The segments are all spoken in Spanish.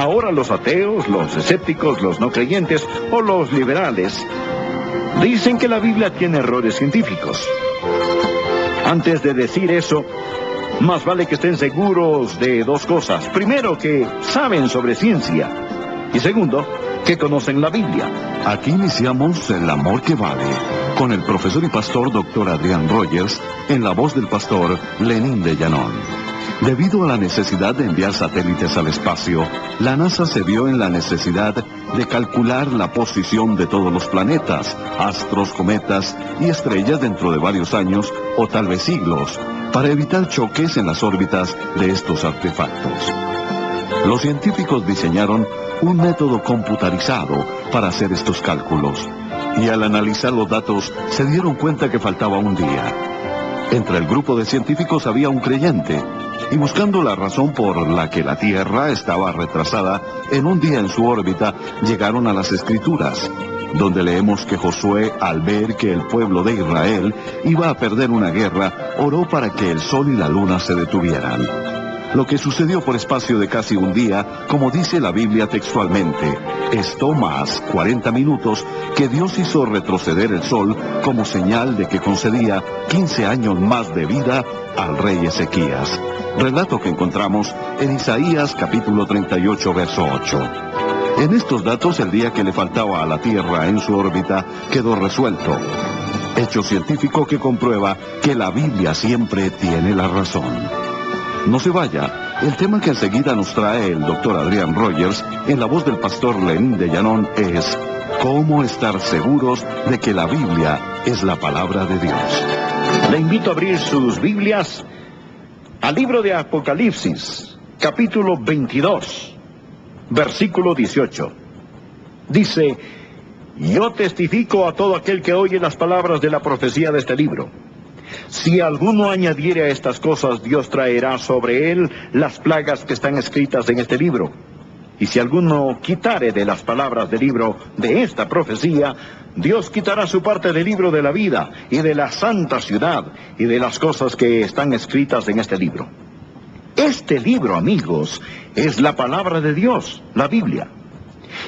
Ahora los ateos, los escépticos, los no creyentes o los liberales dicen que la Biblia tiene errores científicos. Antes de decir eso, más vale que estén seguros de dos cosas. Primero, que saben sobre ciencia. Y segundo, que conocen la Biblia. Aquí iniciamos El Amor que Vale, con el profesor y pastor Dr. Adrián Rogers, en la voz del pastor Lenín de Llanón. Debido a la necesidad de enviar satélites al espacio, la NASA se vio en la necesidad de calcular la posición de todos los planetas, astros, cometas y estrellas dentro de varios años o tal vez siglos, para evitar choques en las órbitas de estos artefactos. Los científicos diseñaron un método computarizado para hacer estos cálculos, y al analizar los datos se dieron cuenta que faltaba un día. Entre el grupo de científicos había un creyente, y buscando la razón por la que la Tierra estaba retrasada en un día en su órbita, llegaron a las Escrituras, donde leemos que Josué, al ver que el pueblo de Israel iba a perder una guerra, oró para que el sol y la luna se detuvieran. Lo que sucedió por espacio de casi un día, como dice la Biblia textualmente, esto más 40 minutos que Dios hizo retroceder el sol como señal de que concedía 15 años más de vida al rey Ezequías. Relato que encontramos en Isaías capítulo 38, verso 8. En estos datos, el día que le faltaba a la Tierra en su órbita quedó resuelto. Hecho científico que comprueba que la Biblia siempre tiene la razón. No se vaya, el tema que enseguida nos trae el Dr. Adrián Rogers, en la voz del pastor Lenín de Llanón, es ¿cómo estar seguros de que la Biblia es la palabra de Dios? Le invito a abrir sus Biblias al libro de Apocalipsis, capítulo 22, versículo 18. Dice: yo testifico a todo aquel que oye las palabras de la profecía de este libro. Si alguno añadiere a estas cosas, Dios traerá sobre él las plagas que están escritas en este libro. Y si alguno quitare de las palabras del libro de esta profecía, Dios quitará su parte del libro de la vida y de la santa ciudad y de las cosas que están escritas en este libro. Este libro, amigos, es la palabra de Dios, la Biblia.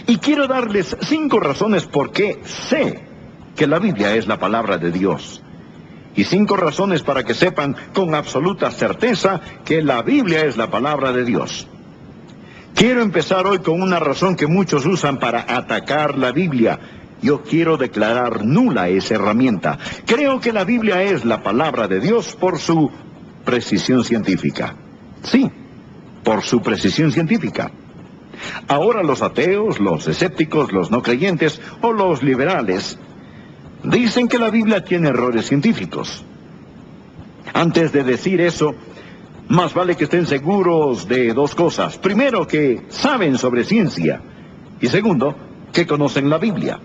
Y quiero darles 5 razones por qué sé que la Biblia es la palabra de Dios. Y 5 razones para que sepan con absoluta certeza que la Biblia es la palabra de Dios. Quiero empezar hoy con una razón que muchos usan para atacar la Biblia. Yo quiero declarar nula esa herramienta. Creo que la Biblia es la palabra de Dios por su precisión científica. Sí, por su precisión científica. Ahora los ateos, los escépticos, los no creyentes o los liberales dicen que la Biblia tiene errores científicos. Antes de decir eso, más vale que estén seguros de dos cosas. Primero, que saben sobre ciencia. Y segundo, que conocen la Biblia.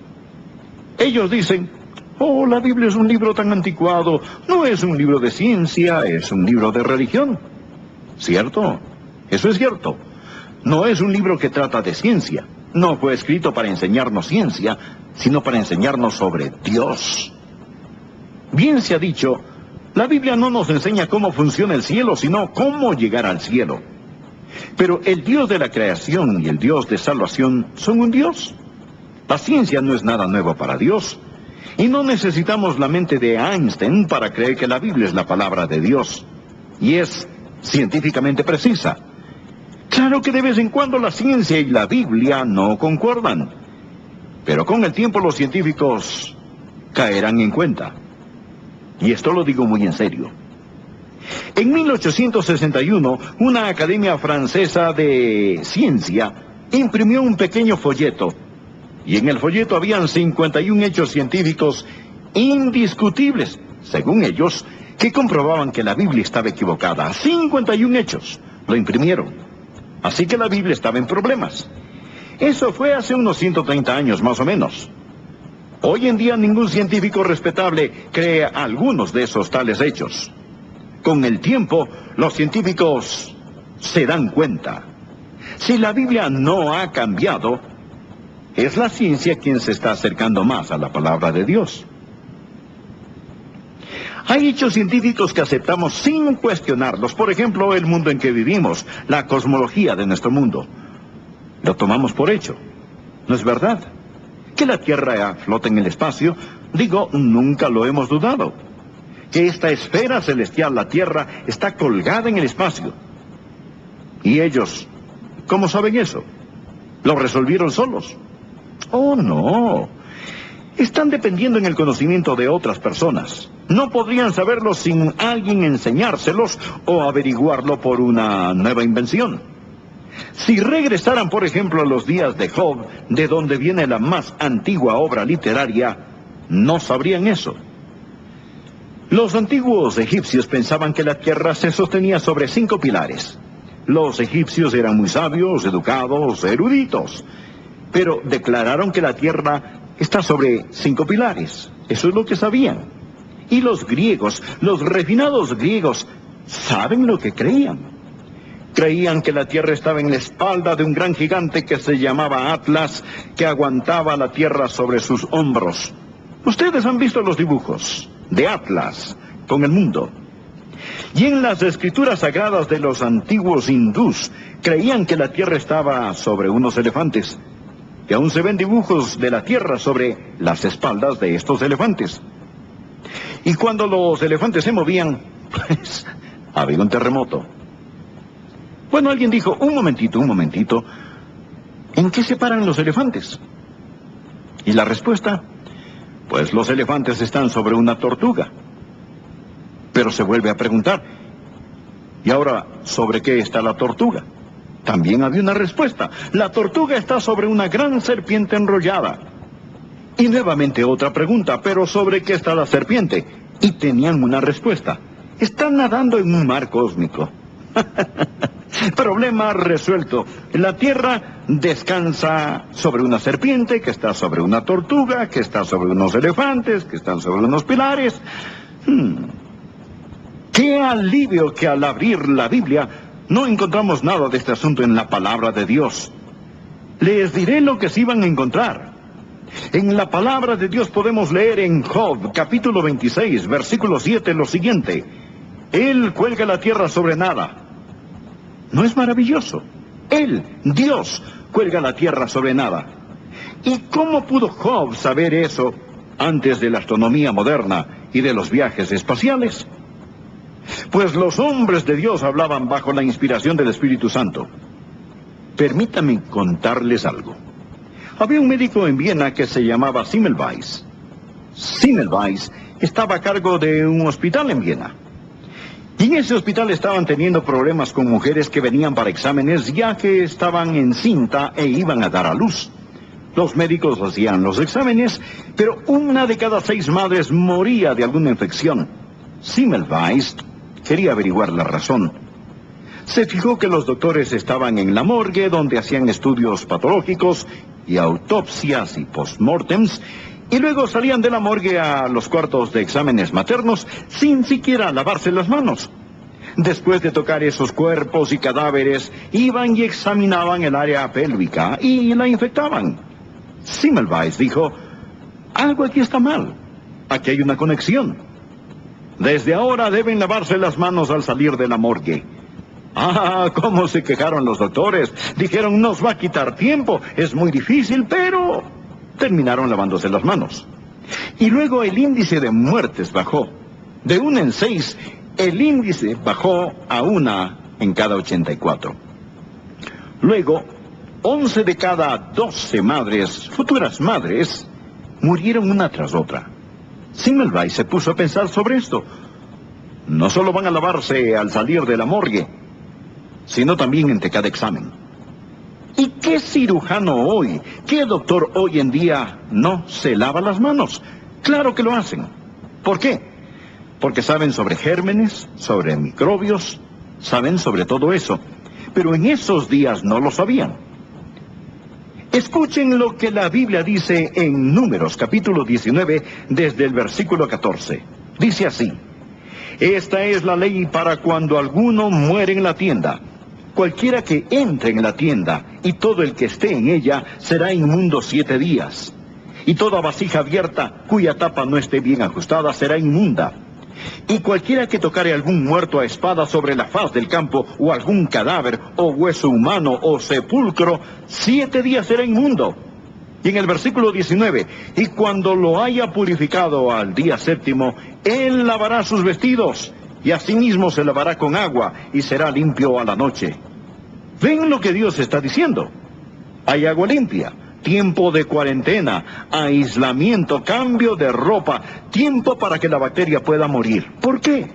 Ellos dicen: oh, la Biblia es un libro tan anticuado. No es un libro de ciencia, es un libro de religión. ¿Cierto? Eso es cierto. No es un libro que trata de ciencia. No fue escrito para enseñarnos ciencia, sino para enseñarnos sobre Dios. Bien se ha dicho, la Biblia no nos enseña cómo funciona el cielo, sino cómo llegar al cielo. Pero el Dios de la creación y el Dios de salvación son un Dios. La ciencia no es nada nuevo para Dios. Y no necesitamos la mente de Einstein para creer que la Biblia es la palabra de Dios. Y es científicamente precisa. Claro que de vez en cuando la ciencia y la Biblia no concuerdan. Pero con el tiempo los científicos caerán en cuenta. Y esto lo digo muy en serio. En 1861, una academia francesa de ciencia imprimió un pequeño folleto. Y en el folleto habían 51 hechos científicos indiscutibles, según ellos, que comprobaban que la Biblia estaba equivocada. 51 hechos. Lo imprimieron. Así que la Biblia estaba en problemas. Eso fue hace unos 130 años más o menos. Hoy en día ningún científico respetable cree algunos de esos tales hechos. Con el tiempo, los científicos se dan cuenta. Si la Biblia no ha cambiado, es la ciencia quien se está acercando más a la palabra de Dios. Hay hechos científicos que aceptamos sin cuestionarlos. Por ejemplo, el mundo en que vivimos, la cosmología de nuestro mundo. Lo tomamos por hecho. ¿No es verdad? Que la Tierra flota en el espacio, digo, nunca lo hemos dudado. Que esta esfera celestial, la Tierra, está colgada en el espacio. ¿Y ellos, cómo saben eso? ¿Lo resolvieron solos? Oh, no. Están dependiendo en el conocimiento de otras personas. No podrían saberlo sin alguien enseñárselos o averiguarlo por una nueva invención. Si regresaran, por ejemplo, a los días de Job, de donde viene la más antigua obra literaria, no sabrían eso. Los antiguos egipcios pensaban que la tierra se sostenía sobre 5 pilares. Los egipcios eran muy sabios, educados, eruditos, pero declararon que la tierra está sobre 5 pilares. Eso es lo que sabían. Y los griegos, los refinados griegos, ¿saben lo que creían? Creían que la tierra estaba en la espalda de un gran gigante que se llamaba Atlas, que aguantaba la tierra sobre sus hombros. Ustedes han visto los dibujos de Atlas con el mundo. Y en las escrituras sagradas de los antiguos hindús, creían que la tierra estaba sobre unos elefantes. Y aún se ven dibujos de la tierra sobre las espaldas de estos elefantes. Y cuando los elefantes se movían, pues había un terremoto. Bueno, alguien dijo, un momentito, ¿en qué se paran los elefantes? Y la respuesta, pues los elefantes están sobre una tortuga. Pero se vuelve a preguntar, ¿y ahora sobre qué está la tortuga? También había una respuesta, la tortuga está sobre una gran serpiente enrollada. Y nuevamente otra pregunta, ¿pero sobre qué está la serpiente? Y tenían una respuesta, están nadando en un mar cósmico. Problema resuelto. La Tierra descansa sobre una serpiente, que está sobre una tortuga, que está sobre unos elefantes, que están sobre unos pilares. ¡Qué alivio que al abrir la Biblia no encontramos nada de este asunto en la palabra de Dios! Les diré lo que sí van a encontrar. En la palabra de Dios podemos leer en Job, capítulo 26, versículo 7, lo siguiente. Él cuelga la tierra sobre nada. ¿No es maravilloso? Él, Dios, cuelga la tierra sobre nada. ¿Y cómo pudo Job saber eso antes de la astronomía moderna y de los viajes espaciales? Pues los hombres de Dios hablaban bajo la inspiración del Espíritu Santo. Permítanme contarles algo. Había un médico en Viena que se llamaba Semmelweis. Semmelweis estaba a cargo de un hospital en Viena. Y en ese hospital estaban teniendo problemas con mujeres que venían para exámenes ya que estaban encinta e iban a dar a luz. Los médicos hacían los exámenes, pero 1 de cada 6 madres moría de alguna infección. Semmelweis quería averiguar la razón. Se fijó que los doctores estaban en la morgue donde hacían estudios patológicos y autopsias y postmortems, y luego salían de la morgue a los cuartos de exámenes maternos sin siquiera lavarse las manos. Después de tocar esos cuerpos y cadáveres, iban y examinaban el área pélvica y la infectaban. Semmelweis dijo, algo aquí está mal, aquí hay una conexión. Desde ahora deben lavarse las manos al salir de la morgue. Ah, cómo se quejaron los doctores. Dijeron, nos va a quitar tiempo, es muy difícil, pero terminaron lavándose las manos. Y luego el índice de muertes bajó. De 1 en 6, el índice bajó a 1 en cada 84. Luego, 11 de cada 12 madres, futuras madres, murieron una tras otra. Semmelweis se puso a pensar sobre esto. No solo van a lavarse al salir de la morgue, sino también entre cada examen. ¿Y qué cirujano hoy, qué doctor hoy en día no se lava las manos? Claro que lo hacen. ¿Por qué? Porque saben sobre gérmenes, sobre microbios, saben sobre todo eso. Pero en esos días no lo sabían. Escuchen lo que la Biblia dice en Números, capítulo 19, desde el versículo 14. Dice así, esta es la ley para cuando alguno muere en la tienda. Cualquiera que entre en la tienda y todo el que esté en ella será inmundo 7 días. Y toda vasija abierta cuya tapa no esté bien ajustada será inmunda. Y cualquiera que tocare algún muerto a espada sobre la faz del campo, o algún cadáver, o hueso humano, o sepulcro, 7 días será inmundo. Y en el versículo 19, y cuando lo haya purificado al día 7º, él lavará sus vestidos, y asimismo se lavará con agua, y será limpio a la noche. ¿Ven lo que Dios está diciendo? Hay agua limpia, tiempo de cuarentena, aislamiento, cambio de ropa, tiempo para que la bacteria pueda morir. ¿Por qué?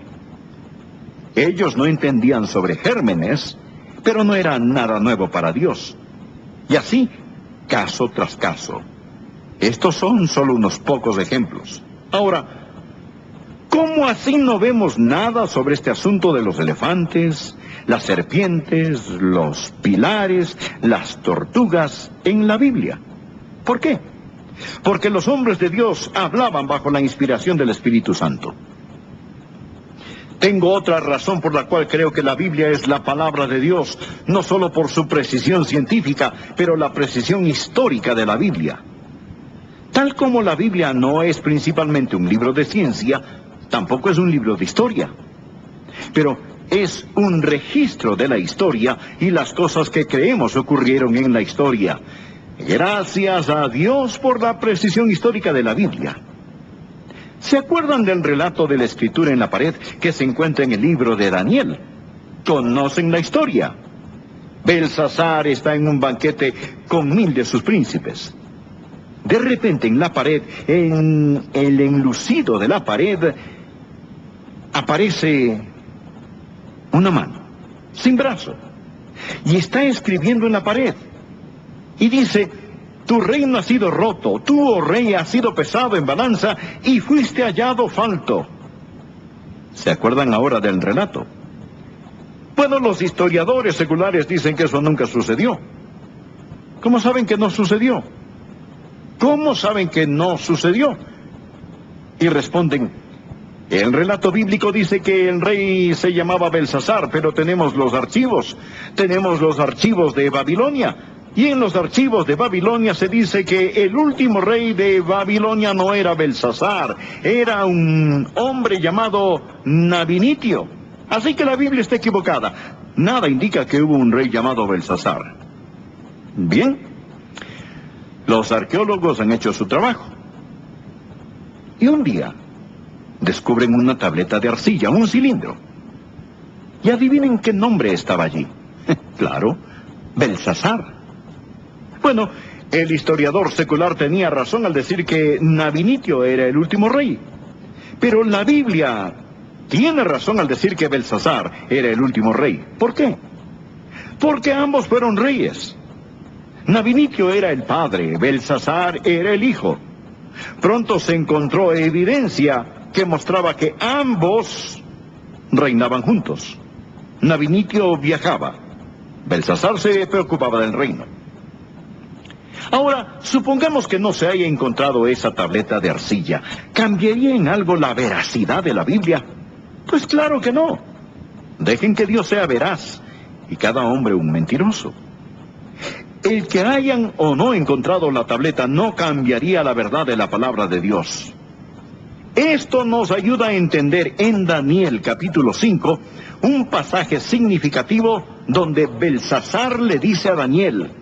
Ellos no entendían sobre gérmenes, pero no era nada nuevo para Dios. Y así, caso tras caso. Estos son solo unos pocos ejemplos. Ahora, ¿cómo así no vemos nada sobre este asunto de los elefantes, las serpientes, los pilares, las tortugas en la Biblia? ¿Por qué? Porque los hombres de Dios hablaban bajo la inspiración del Espíritu Santo. Tengo otra razón por la cual creo que la Biblia es la palabra de Dios, no solo por su precisión científica, pero la precisión histórica de la Biblia. Tal como la Biblia no es principalmente un libro de ciencia, tampoco es un libro de historia. Pero es un registro de la historia y las cosas que creemos ocurrieron en la historia. Gracias a Dios por la precisión histórica de la Biblia. ¿Se acuerdan del relato de la escritura en la pared que se encuentra en el libro de Daniel? ¿Conocen la historia? Belsasar está en un banquete con 1000 de sus príncipes. De repente en la pared, en el enlucido de la pared, aparece una mano, sin brazo, y está escribiendo en la pared. Y dice: tu reino ha sido roto, tú, oh rey, has sido pesado en balanza y fuiste hallado falto. ¿Se acuerdan ahora del relato? Bueno, los historiadores seculares dicen que eso nunca sucedió. ¿Cómo saben que no sucedió? ¿Cómo saben que no sucedió? Y responden: el relato bíblico dice que el rey se llamaba Belsasar, pero tenemos los archivos de Babilonia. Y en los archivos de Babilonia se dice que el último rey de Babilonia no era Belsasar, era un hombre llamado Nabinitio. Así que la Biblia está equivocada. Nada indica que hubo un rey llamado Belsasar. Bien, los arqueólogos han hecho su trabajo. Y un día descubren una tableta de arcilla, un cilindro. Y adivinen qué nombre estaba allí. Claro, Belsasar. Bueno, el historiador secular tenía razón al decir que Nabinitio era el último rey. Pero la Biblia tiene razón al decir que Belsasar era el último rey. ¿Por qué? Porque ambos fueron reyes. Nabinitio era el padre, Belsasar era el hijo. Pronto se encontró evidencia que mostraba que ambos reinaban juntos. Nabinitio viajaba, Belsasar se preocupaba del reino. Ahora, supongamos que no se haya encontrado esa tableta de arcilla. ¿Cambiaría en algo la veracidad de la Biblia? Pues claro que no. Dejen que Dios sea veraz y cada hombre un mentiroso. El que hayan o no encontrado la tableta no cambiaría la verdad de la palabra de Dios. Esto nos ayuda a entender en Daniel capítulo 5 un pasaje significativo donde Belsasar le dice a Daniel: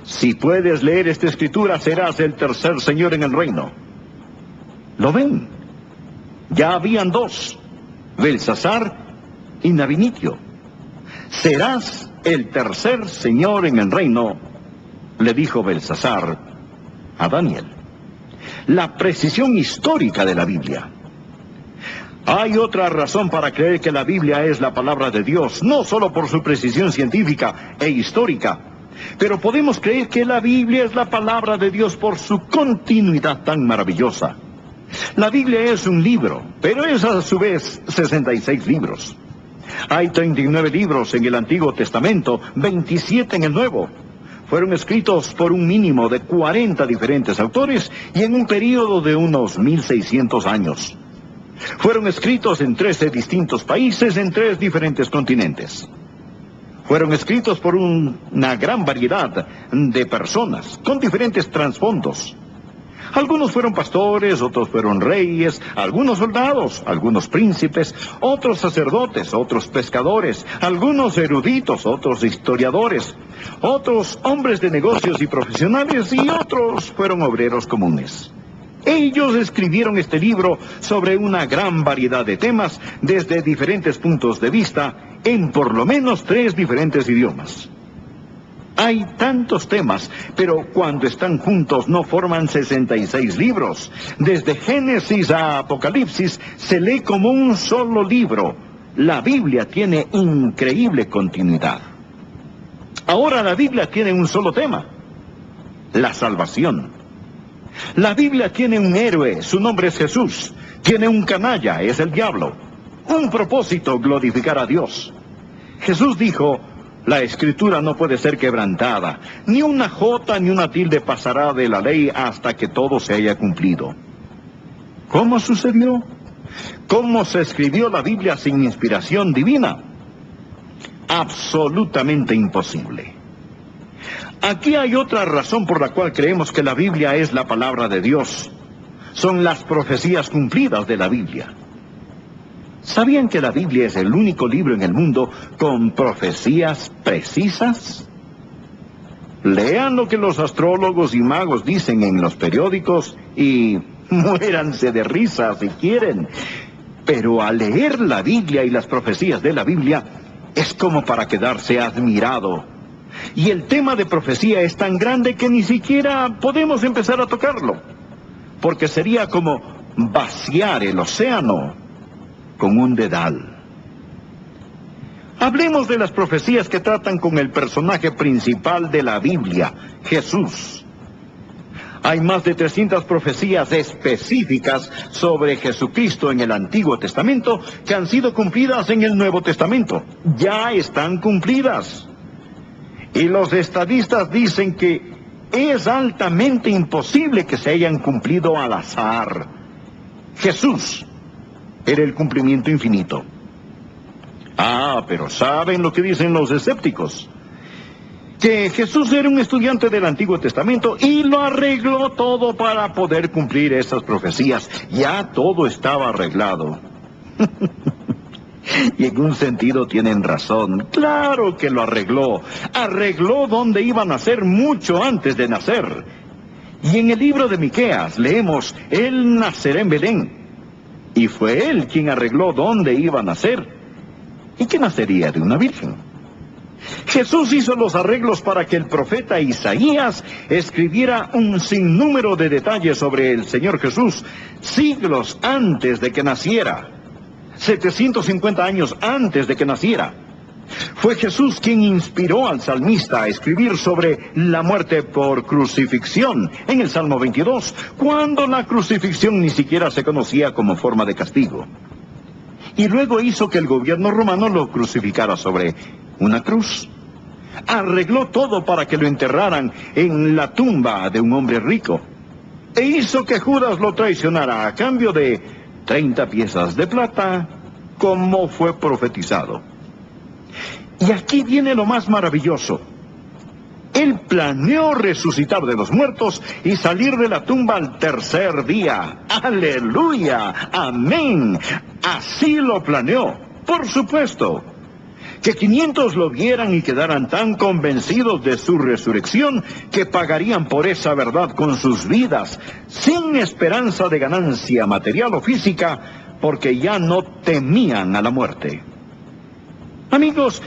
si puedes leer esta escritura, serás el tercer señor en el reino. ¿Lo ven? Ya habían dos, Belsasar y Nabinitio. Serás el tercer señor en el reino, le dijo Belsasar a Daniel. La precisión histórica de la Biblia. Hay otra razón para creer que la Biblia es la palabra de Dios, no solo por su precisión científica e histórica, pero podemos creer que la Biblia es la palabra de Dios por su continuidad tan maravillosa. La Biblia es un libro, pero es a su vez 66 libros. Hay 39 libros en el Antiguo Testamento, 27 en el Nuevo. Fueron escritos por un mínimo de 40 diferentes autores y en un período de unos 1600 años. Fueron escritos en 13 distintos países en 3 diferentes continentes. Fueron escritos por una gran variedad de personas, con diferentes trasfondos. Algunos fueron pastores, otros fueron reyes, algunos soldados, algunos príncipes, otros sacerdotes, otros pescadores, algunos eruditos, otros historiadores, otros hombres de negocios y profesionales, y otros fueron obreros comunes. Ellos escribieron este libro sobre una gran variedad de temas desde diferentes puntos de vista en por lo menos 3 diferentes idiomas. Hay tantos temas, pero cuando están juntos no forman 66 libros. Desde Génesis a Apocalipsis se lee como un solo libro. La Biblia tiene increíble continuidad. Ahora la Biblia tiene un solo tema: la salvación. La Biblia tiene un héroe, su nombre es Jesús. Tiene un canalla, es el diablo. Un propósito: glorificar a Dios. Jesús dijo: la Escritura no puede ser quebrantada, ni una jota ni una tilde pasará de la ley hasta que todo se haya cumplido. ¿Cómo sucedió? ¿Cómo se escribió la Biblia sin inspiración divina? Absolutamente imposible. Aquí hay otra razón por la cual creemos que la Biblia es la palabra de Dios. Son las profecías cumplidas de la Biblia. ¿Sabían que la Biblia es el único libro en el mundo con profecías precisas? Lean lo que los astrólogos y magos dicen en los periódicos y muéranse de risa si quieren. Pero al leer la Biblia y las profecías de la Biblia, es como para quedarse admirado. Y el tema de profecía es tan grande que ni siquiera podemos empezar a tocarlo, porque sería como vaciar el océano con un dedal. Hablemos de las profecías que tratan con el personaje principal de la Biblia, Jesús. Hay más de 300 profecías específicas sobre Jesucristo en el Antiguo Testamento que han sido cumplidas en el Nuevo Testamento. Ya están cumplidas. Y los estadistas dicen que es altamente imposible que se hayan cumplido al azar. Jesús era el cumplimiento infinito. Pero ¿saben lo que dicen los escépticos? Que Jesús era un estudiante del Antiguo Testamento y lo arregló todo para poder cumplir esas profecías. Ya todo estaba arreglado. Y en un sentido tienen razón. Claro que lo arregló. Arregló donde iba a nacer mucho antes de nacer. Y en el libro de Miqueas leemos: Él nacerá en Belén. Y fue Él quien arregló dónde iba a nacer. ¿Y que nacería de una virgen? Jesús hizo los arreglos para que el profeta Isaías escribiera un sinnúmero de detalles sobre el Señor Jesús siglos antes de que naciera. 750 años antes de que naciera. Fue Jesús quien inspiró al salmista a escribir sobre la muerte por crucifixión en el Salmo 22, cuando la crucifixión ni siquiera se conocía como forma de castigo. Y luego hizo que el gobierno romano lo crucificara sobre una cruz. Arregló todo para que lo enterraran en la tumba de un hombre rico. E hizo que Judas lo traicionara a cambio de 30 piezas de plata, como fue profetizado. Y aquí viene lo más maravilloso. Él planeó resucitar de los muertos y salir de la tumba al tercer día. ¡Aleluya! ¡Amén! Así lo planeó. Por supuesto. Que 500 lo vieran y quedaran tan convencidos de su resurrección que pagarían por esa verdad con sus vidas, sin esperanza de ganancia material o física, porque ya no temían a la muerte. Amigos,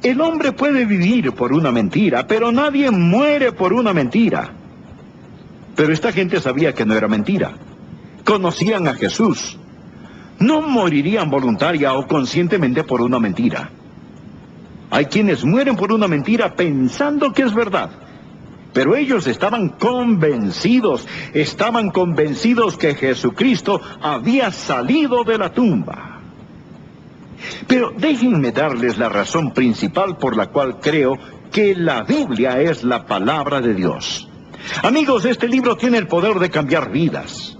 el hombre puede vivir por una mentira, pero nadie muere por una mentira. Pero esta gente sabía que no era mentira. Conocían a Jesús. No morirían voluntaria o conscientemente por una mentira. Hay quienes mueren por una mentira pensando que es verdad. Pero ellos estaban convencidos que Jesucristo había salido de la tumba. Pero déjenme darles la razón principal por la cual creo que la Biblia es la palabra de Dios. Amigos, este libro tiene el poder de cambiar vidas.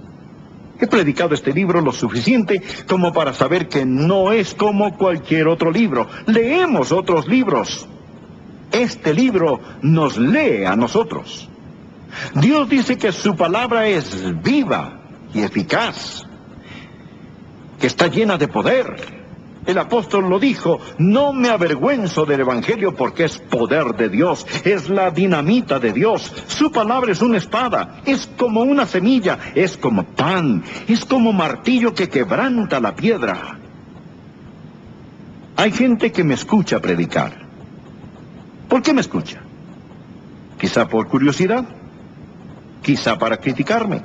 He predicado este libro lo suficiente como para saber que no es como cualquier otro libro. Leemos otros libros. Este libro nos lee a nosotros. Dios dice que su palabra es viva y eficaz, que está llena de poder. El apóstol lo dijo: no me avergüenzo del Evangelio porque es poder de Dios, es la dinamita de Dios. Su palabra es una espada, es como una semilla, es como pan, es como martillo que quebranta la piedra. Hay gente que me escucha predicar. ¿Por qué me escucha? Quizá por curiosidad, quizá para criticarme.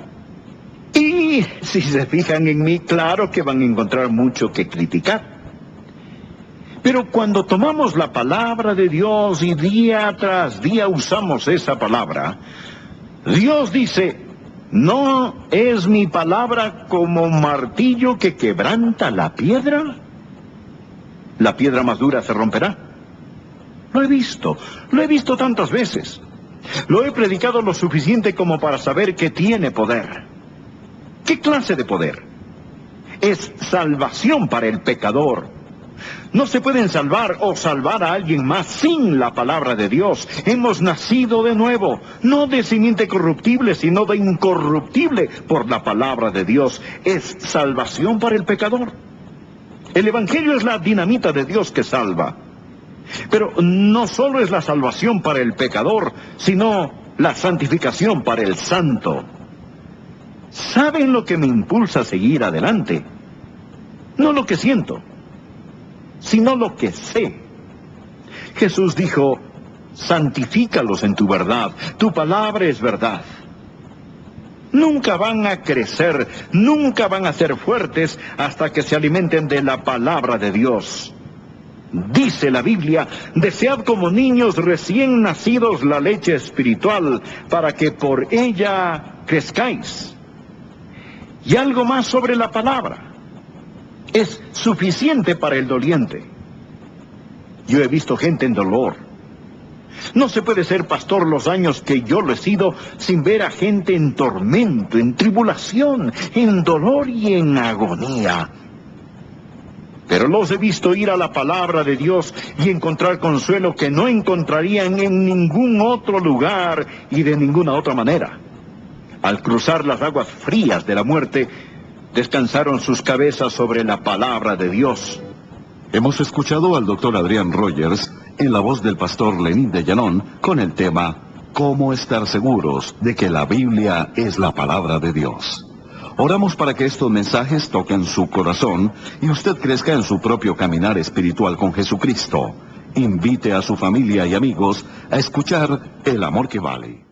Y si se fijan en mí, claro que van a encontrar mucho que criticar. Pero cuando tomamos la palabra de Dios y día tras día usamos esa palabra, Dios dice: ¿no es mi palabra como martillo que quebranta la piedra? La piedra más dura se romperá. Lo he visto tantas veces. Lo he predicado lo suficiente como para saber que tiene poder. ¿Qué clase de poder? Es salvación para el pecador. No se pueden salvar o salvar a alguien más sin la palabra de Dios. Hemos nacido de nuevo, no de simiente corruptible, sino de incorruptible por la palabra de Dios. Es salvación para el pecador. El Evangelio es la dinamita de Dios que salva. Pero no solo es la salvación para el pecador, sino la santificación para el santo. ¿Saben lo que me impulsa a seguir adelante? No lo que siento, sino lo que sé. Jesús dijo: santifícalos en tu verdad, tu palabra es verdad. Nunca van a crecer, nunca van a ser fuertes hasta que se alimenten de la palabra de Dios. Dice la Biblia: desead como niños recién nacidos la leche espiritual, para que por ella crezcáis. Y algo más sobre la palabra: es suficiente para el doliente. Yo he visto gente en dolor. No se puede ser pastor los años que yo lo he sido sin ver a gente en tormento, en tribulación, en dolor y en agonía. Pero los he visto ir a la palabra de Dios y encontrar consuelo que no encontrarían en ningún otro lugar y de ninguna otra manera. Al cruzar las aguas frías de la muerte, descansaron sus cabezas sobre la palabra de Dios. Hemos escuchado al doctor Adrián Rogers en la voz del pastor Lenín de Llanón con el tema ¿Cómo estar seguros de que la Biblia es la palabra de Dios? Oramos para que estos mensajes toquen su corazón y usted crezca en su propio caminar espiritual con Jesucristo. Invite a su familia y amigos a escuchar El Amor que Vale.